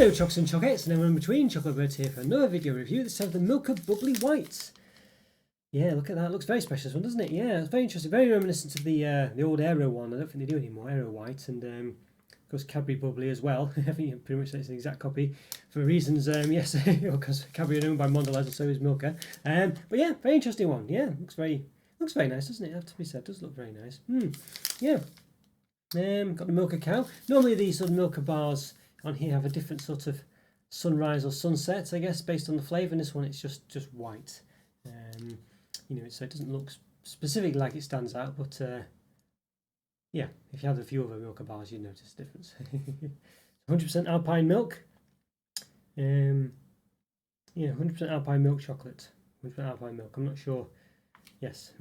Hello Chocks and Chockettes, and everyone in between, Chocolo Roberto here for another video review. This time of the Milka Bubbly White. Yeah, look at that, it looks very special this one, doesn't it? Yeah, it's very interesting, very reminiscent of the old Aero one. I don't think they do anymore, Aero White, and of course Cadbury Bubbly as well. I think pretty much it's an exact copy for reasons, yes, because Cadbury are owned by Mondelez and so is Milka. But yeah, very interesting one. Yeah, looks very nice, doesn't it? I have to be said, it does look very nice. Yeah. Got the Milka cow. Normally these sort of Milka bars on here have a different sort of sunrise or sunset, I guess, based on the flavour. And this one, it's just white. You know, so it doesn't look specifically like it stands out, but yeah, if you have a few other Milka bars, you notice the difference. 100% Alpine milk. Yeah, 100% Alpine milk chocolate. 100% Alpine milk. I'm not sure. Yes.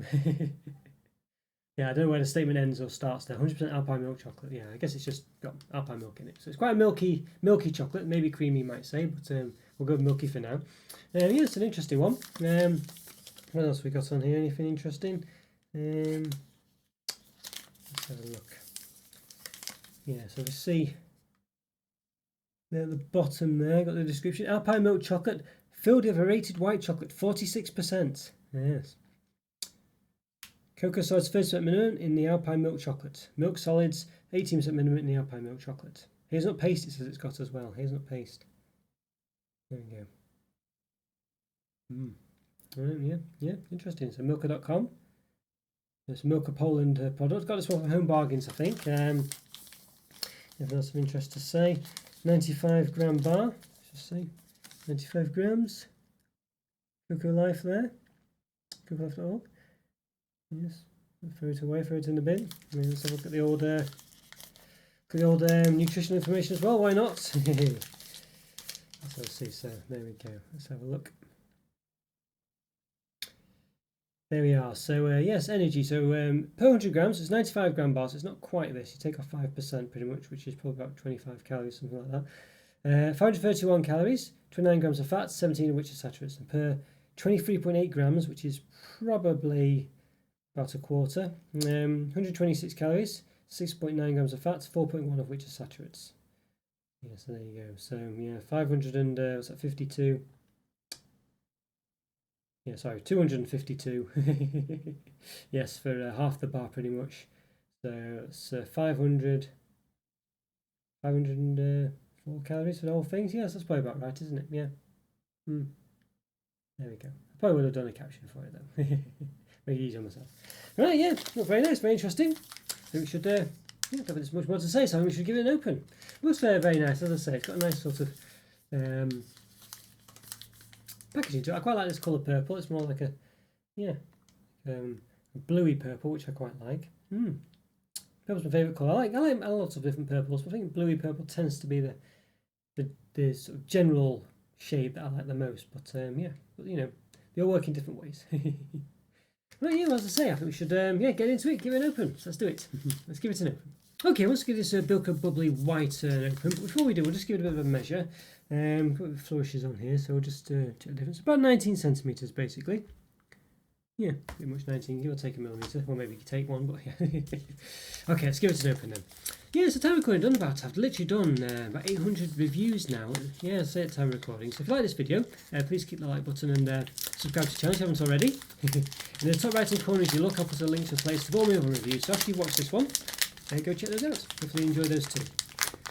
Yeah, I don't know where the statement ends or starts there. 100% Alpine milk chocolate. Yeah, I guess it's just got Alpine milk in it. So it's quite a milky chocolate, maybe creamy you might say, but we'll go with milky for now. Yeah, it's an interesting one. What else we got on here? Anything interesting? Let's have a look. Yeah, so we see there at the bottom there, got the description. Alpine milk chocolate filled with aerated white chocolate, 46%. Yes. Cocoa solids 30% minimum in the Alpine milk chocolate. Milk solids 18% minimum in the Alpine milk chocolate. Hazelnut paste, it says it's got as well. Hazelnut paste. There we go. Yeah, interesting. So Milka.com. It's a Milka Poland product. Got this one from Home Bargains, I think. Anything else of interest to say? 95 gram bar. Let's just see. 95 grams. Cocoa Life there. CocoaLife.org. Yes, throw it away, throw it in the bin. And let's have a look at the old nutritional information as well. Why not? Let's see. So there we go. Let's have a look. There we are. So yes, energy. So per 100 grams, it's 95 gram bars. So it's not quite this. You take off 5% pretty much, which is probably about 25 calories, something like that. 531 calories, 29 grams of fat, 17 of which are saturates. And per 23.8 grams, which is probably about a quarter, 126 calories, 6.9 grams of fats, 4.1 of which are saturates. Yeah, so there you go. So yeah, 500 and what's that? 52. Yeah, sorry, 252. Yes, for half the bar pretty much. So it's 504 calories for the whole thing. Yes, that's probably about right, isn't it? Yeah. There we go. I probably would have done a caption for it though. Make it easy on myself. Right, yeah, look very nice, very interesting. I think we should, don't have this much more to say, so I think we should give it an open. It looks very nice, as I say. It's got a nice sort of packaging to it. I quite like this colour purple. It's more like a bluey purple, which I quite like. Purple's my favourite colour. I like lots of different purples, but I think bluey purple tends to be the sort of general shade that I like the most. But yeah, but you know, they all work in different ways. Right, yeah, well, as I say, I think we should get into it, give it an open. So let's do it. Let's give it an open. Okay, let's give this Milka Bubbly White an open. But before we do, we'll just give it a bit of a measure. Got the flourishes on here, so we'll just check the difference. About 19 centimetres, basically. Yeah, pretty much 19. Give or take a millimetre. Or maybe you could take one, but yeah. Okay, let's give it an open then. Yeah, so time recording done about. I've literally done about 800 reviews now. Yeah, say at time recording. So if you like this video, please click the like button and subscribe to the channel if you haven't already. In the top right hand corner, if you look, I'll put a link to a place to all my other reviews. So after you watch this one, go check those out. Hopefully you enjoy those too.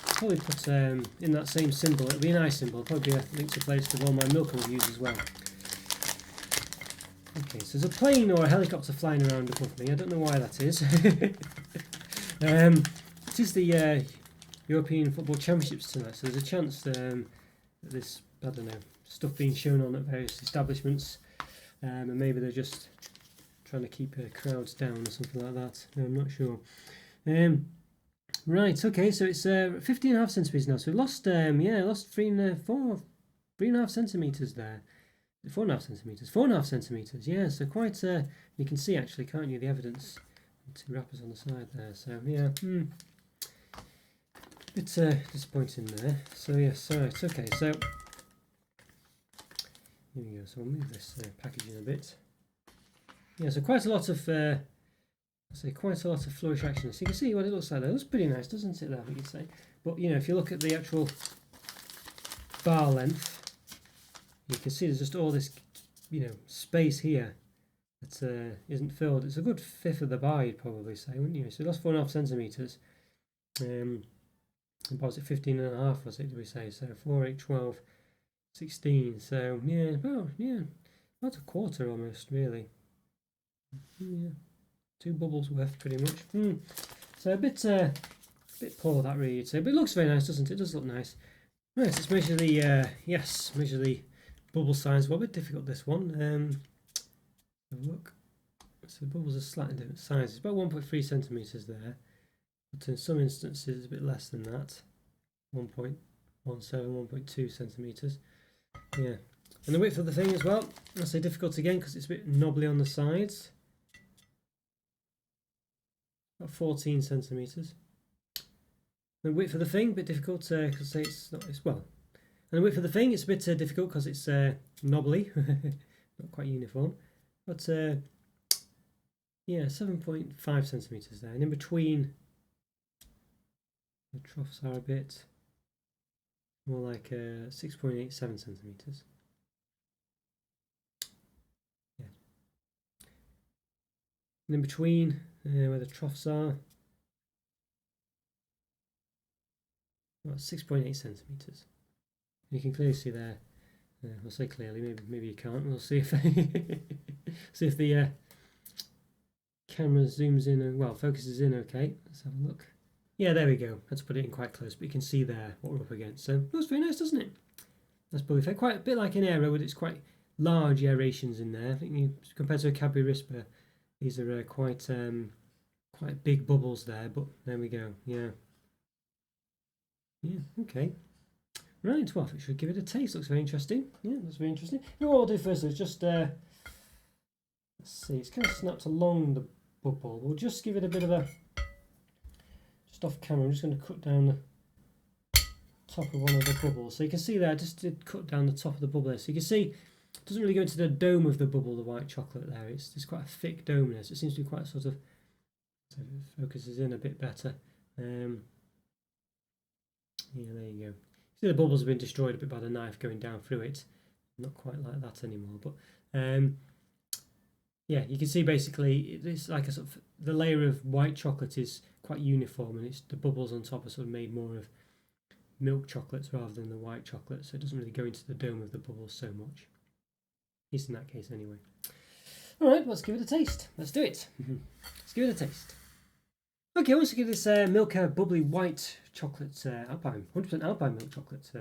I'll probably put in that same symbol, it'll be an eye symbol, it'll probably be a link to a place to all my Milka reviews as well. Okay, so there's a plane or a helicopter flying around above me. I don't know why that is. It is the European Football Championships tonight, so there's a chance that there's, I don't know, stuff being shown on at various establishments, and maybe they're just trying to keep crowds down or something like that. I'm not sure. Right, okay, so it's 15.5 centimetres now, so we lost, lost 3.5 centimetres there. 4.5 centimetres. 4.5 centimetres, yeah, so quite, you can see actually, can't you, the evidence. Two wrappers on the side there, so yeah, bit disappointing there. So yes, right, okay, so here we go. So we'll move this packaging a bit. Yeah, so quite a lot of flourish action. So you can see what it looks like there. It looks pretty nice, doesn't it? There, we could say. But you know, if you look at the actual bar length, you can see there's just all this, space here that isn't filled. It's a good fifth of the bar, you'd probably say, wouldn't you? So that's 4.5 centimetres. Was it 15.5? Was it? Did we say so? 4, 8, 12, 16. So yeah, about a quarter almost, really. Yeah, 2 bubbles worth, pretty much. So a bit poor that, really, you'd say, but it looks very nice, doesn't it? It does look nice. Right, let's measure the measure the bubble size. Well, a bit difficult, this one. Look, so the bubbles are slightly different sizes. About 1.3 centimeters there, but in some instances it's a bit less than that. 1.17, 1.2 centimeters. Yeah, and the width of the thing as well. I say difficult again because it's a bit knobbly on the sides. About 14 centimeters. The width of the thing, a bit difficult because it's not. It's well. And the width of the thing, it's a bit difficult because it's knobbly, not quite uniform. But yeah, 7.5 centimeters there, and in between the troughs are a bit more like 6.87 centimeters. Yeah, and in between where the troughs are, about 6.8 centimeters. You can clearly see there. I'll say clearly. Maybe you can't. We'll see if see if the camera zooms in and focuses in. Okay, let's have a look. Yeah, there we go. Let's put it in quite close, but you can see there what we're up against. So looks very nice, doesn't it? That's Bubbly effect. Quite a bit like an aero, but it's quite large aerations in there. I think compared to a Cadbury Whisper, these are quite big bubbles there. But there we go. Yeah. Yeah. Okay. Right, well, we should give it a taste. Looks very interesting. Yeah, that's very interesting. What I'll do first is just, let's see, it's kind of snapped along the bubble. We'll just give it a bit of a, just off camera, I'm just going to cut down the top of one of the bubbles. So you can see there, I just did cut down the top of the bubble there. So you can see, it doesn't really go into the dome of the bubble, the white chocolate there. It's quite a thick dome there, so it seems to be quite sort of, so it focuses in a bit better. Yeah, there you go. See, the bubbles have been destroyed a bit by the knife going down through it. Not quite like that anymore, but yeah, you can see basically it's like a sort of, the layer of white chocolate is quite uniform, and it's the bubbles on top are sort of made more of milk chocolates rather than the white chocolate, so it doesn't really go into the dome of the bubbles so much. At least in that case, anyway. All right, let's give it a taste. Let's do it. Let's give it a taste. Okay, I want to give this Milka Bubbly white chocolate Alpine, 100% Alpine milk chocolate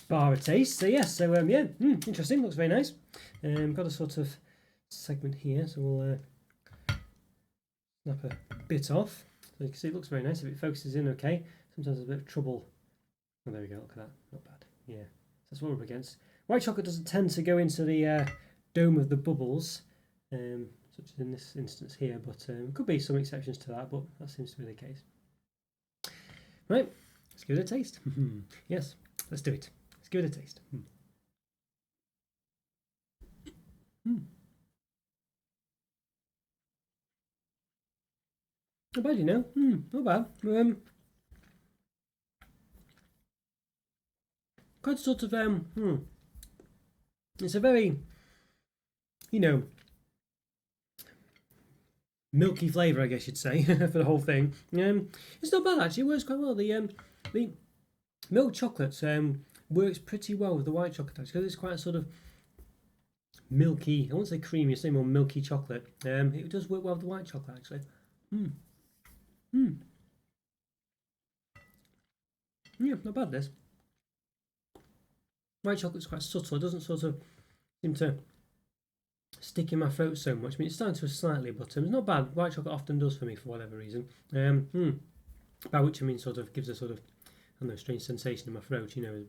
bar a taste. So yes, yeah, interesting. Looks very nice. Got a sort of segment here, so we'll snap a bit off. So you can see it looks very nice. If it focuses in, okay. Sometimes there's a bit of trouble. Oh, there we go. Look at that. Not bad. Yeah, that's what we're up against. White chocolate doesn't tend to go into the dome of the bubbles. Such as in this instance here, but could be some exceptions to that, but that seems to be the case. Right, let's give it a taste. Yes, let's do it. Let's give it a taste. Not bad, you know. Not bad. Quite sort of it's a very, milky flavour, I guess you'd say, for the whole thing. It's not bad actually. It works quite well. The milk chocolate works pretty well with the white chocolate because it's quite a sort of milky. I won't say creamy. I say more milky chocolate. It does work well with the white chocolate actually. Yeah, not bad. This white chocolate's quite subtle. It doesn't sort of seem to stick in my throat so much. I mean, it's starting to slightly, but it's not bad. White chocolate often does for me for whatever reason. By which I mean sort of gives a sort of, I don't know, strange sensation in my throat, I don't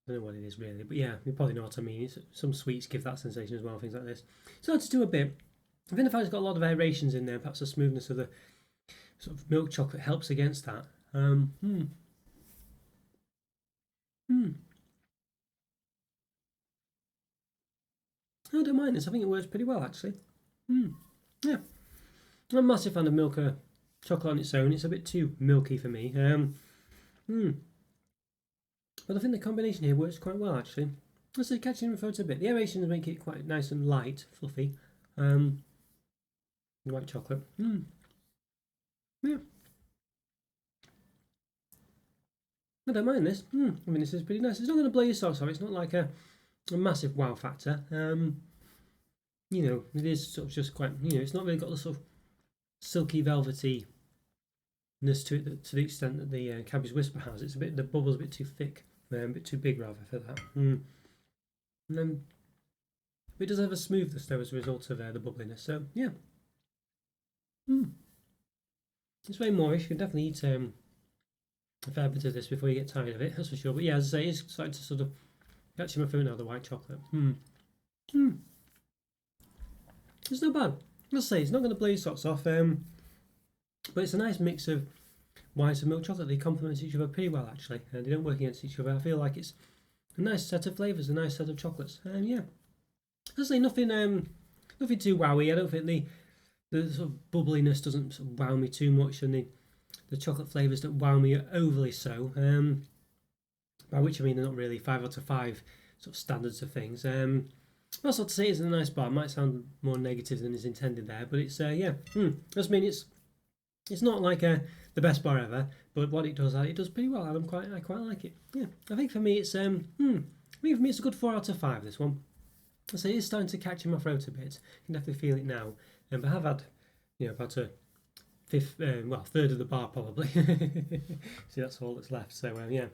know what it is really, but yeah, you probably know what I mean. Some sweets give that sensation as well, things like this. So let's do a bit. I think the fact it's got a lot of aerations in there, perhaps the smoothness of the sort of milk chocolate helps against that. I don't mind this. I think it works pretty well actually. Yeah, I'm a massive fan of Milka chocolate on its own. It's a bit too milky for me. But I think the combination here works quite well actually. Let's say catching the throat a bit. The aerations make it quite nice and light, fluffy. White chocolate. Yeah. I don't mind this. I mean, this is pretty nice. It's not going to blow your socks off. It's not like a massive wow factor. You know, it is sort of just quite, you know, it's not really got the sort of silky velvety-ness to it to the extent that the Cadbury's Whisper has. It's a bit, the bubble's a bit too thick, a bit too big rather for that. And then it does have a smoothness though as a result of the bubbliness. So yeah, it's very moreish. You can definitely eat a fair bit of this before you get tired of it, that's for sure. But yeah, as I say, it's starting to sort of catch my food now, the white chocolate. It's not bad. Let's say it's not going to blow your socks off, but it's a nice mix of white and milk chocolate. They complement each other pretty well actually, and they don't work against each other. I feel like it's a nice set of flavours, a nice set of chocolates. Yeah, let's say nothing too wowy. I don't think the sort of bubbliness doesn't sort of wow me too much, and the chocolate flavours don't wow me overly so. By which I mean they're not really 5 out of 5 sort of standards of things. That's not to say it's a nice bar. It might sound more negative than is intended there, but it's yeah. Just mean it's not like the best bar ever, but what it does pretty well, and I quite like it. Yeah, I think for me it's I think for me it's a good 4 out of 5. This one, I say it's starting to catch in my throat a bit. You can definitely feel it now, but I have had, you know, about a third of the bar probably. See, that's all that's left. So yeah.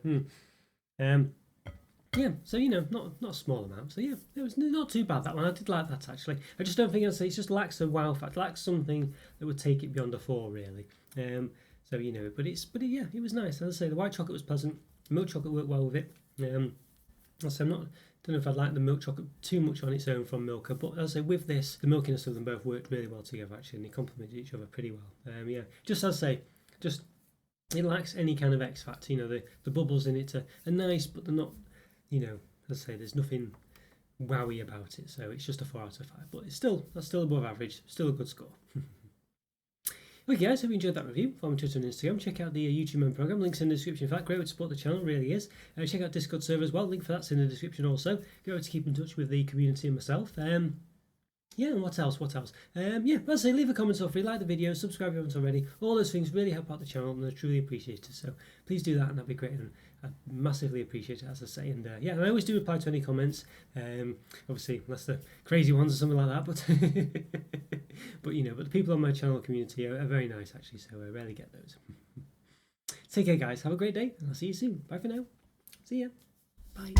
Yeah, so you know, not a small amount. So yeah, it was not too bad, that one. I did like that actually. I just don't think I'd say it just lacks a wow factor, lacks something that would take it beyond a 4 really. So you know, but yeah, it was nice. As I say, the white chocolate was pleasant. The milk chocolate worked well with it. So don't know if I'd like the milk chocolate too much on its own from Milka, but as I say, with this, the milkiness of them both worked really well together actually, and they complemented each other pretty well. Yeah, just as I say, just it lacks any kind of X factor. You know, the bubbles in it are nice, but they're not. You know, as I say, there's nothing wowy about it, so it's just a 4 out of 5. But that's still above average, still a good score. Okay guys, hope you enjoyed that review. Follow me on Twitter and Instagram. Check out the YouTube member program, links in the description for that. Great way to support the channel, really is. Check out Discord server as well, link for that's in the description also. Go to keep in touch with the community and myself. Yeah, and what else? Yeah, as I say, leave a comment or free, like the video, subscribe if you haven't already. All those things really help out the channel and I truly appreciate it. So please do that and that'd be great. And I massively appreciate it, as I say. And yeah, and I always do reply to any comments. Obviously, unless they're crazy ones or something like that. But but you know, but the people on my channel community are very nice actually. So I rarely get those. Take care, guys. Have a great day, and I'll see you soon. Bye for now. See ya. Bye.